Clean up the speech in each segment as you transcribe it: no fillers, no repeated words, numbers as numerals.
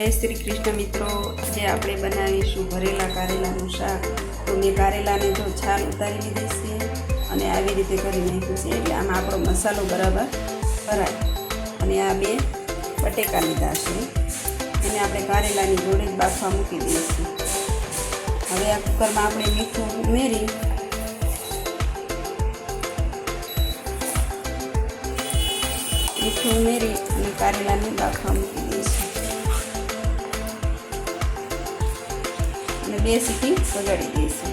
जय श्री कृष्ण मित्रों, आज આપણે બનાવીશું ભરેલા કારેલાનું શાક। તો મેં કારેલાને જો છાલ ઉતારી લીધી છે અને આવી રીતે કરી નાખ્યું છે, એટલે આમાં આપણો મસાલો બરાબર ભરાય। અને આ બે બટેકા લીધા છે, એને આપણે કારેલાની જોડે જ બાફવા મૂકી દઈશું। હવે આ કુકરમાં આપણે મીઠું ઉમેરી અને કારેલાને બાફવા મૂકી દઈશું અને 2 સીટી વગાડી દઈશું।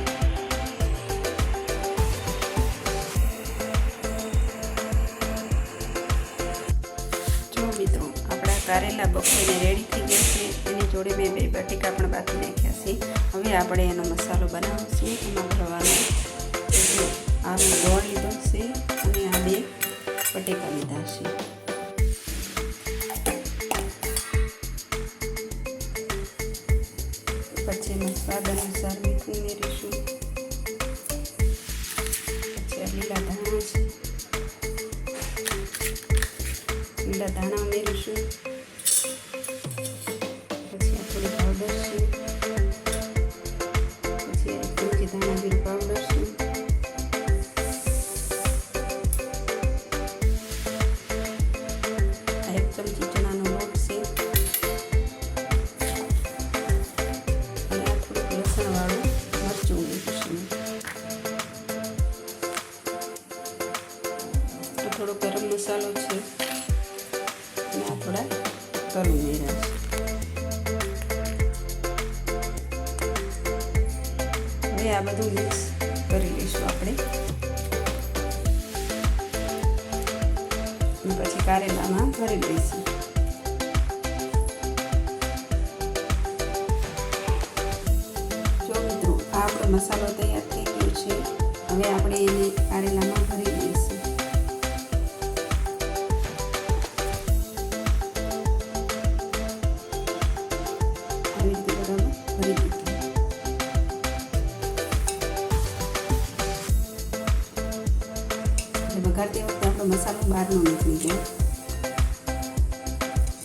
જો મિત્રો, આપણા કારેલા બફાઈને રેડી થઈ ગયા છે। એની જોડે મેં 2 બટેકા પણ બાફી નાખ્યા છે। હવે આપણે એનો મસાલો બનાવીશું। એમાં ભરવાનો આ ગોળ લીધો છે અને આ 2 બટેકા લીધા છે। પછી એમાં સ્વાદ અનુસાર મીઠું ઉમેરીશું। પછી આ લીલા ધાણા છે, લીલા ધાણા ઉમેરીશું। પછી આ થોડી પાવડર છે, પછી આ ચમચી ધાણા જીરું પાવડર છે, આ 1 ચમચી ચણાનો લોટ છે, थोड़ो गरम मसालो है અને આ થોડા તલ ઉમેર્યા છે। હવે આ બધું મિક્સ કરી લઈશું આપણે, અને પછી કારેલામાં ભરી દઈશું। જો મિત્રો, આ આપણો મસાલો તૈયાર થઈ ગયો છે। હવે આપણે એને કારેલામાં ભરી દઈશું। વઘારતી વખતે આપણો મસાલો બહાર ન નીકળી જાય।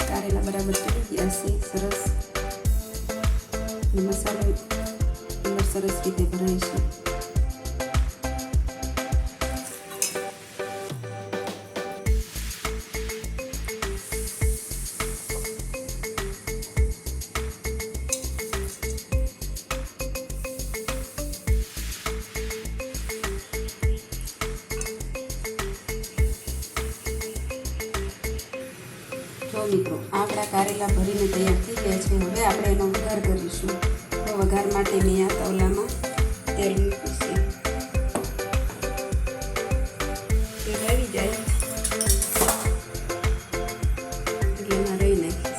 કારેલા બરાબર ચડી ગયા છે, સરસ મસાલો અંદર સરસ રીતે ભરાય છે। तो मित्रों, आपड़ा कारेला भरीने तैयार थई गया छे। हवे आपणे एनो वघार करीशुं। तो वघार माटे मैं आ तवलामां तेल मूक्युं छे। तेल આવી જાય એટલે એમાં રહી નાખીશ।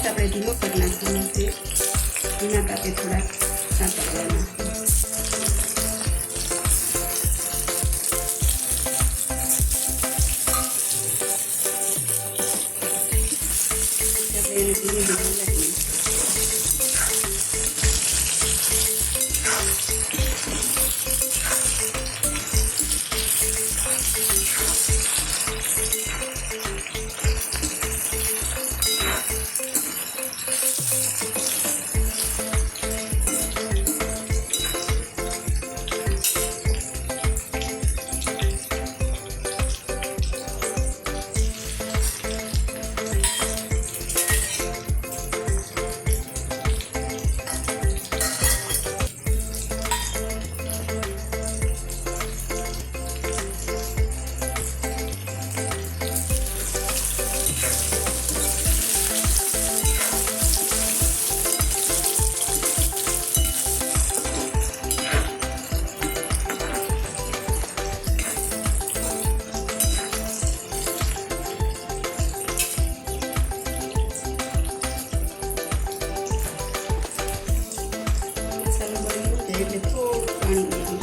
આપણે ધીમો કરી નાખવાનો છે, એના તાપે થોડા સાંતળવાના છે। એને ધીમે ધીમે લાગી જાય એટલે થોડું પાણી ઉમેરીશું.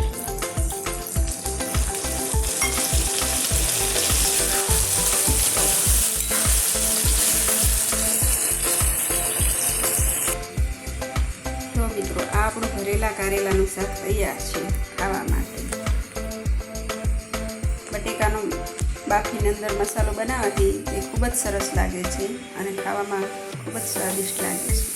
તો મિત્રો આ આપણું ભરેલા કારેલાનું શાક તૈયાર છે ખાવા માટે. બટેકાનો બાફીની અંદર મસાલો બનાવવાથી એ ખૂબ જ સરસ લાગે છે અને ખાવામાં ખૂબ જ સ્વાદિષ્ટ લાગે છે.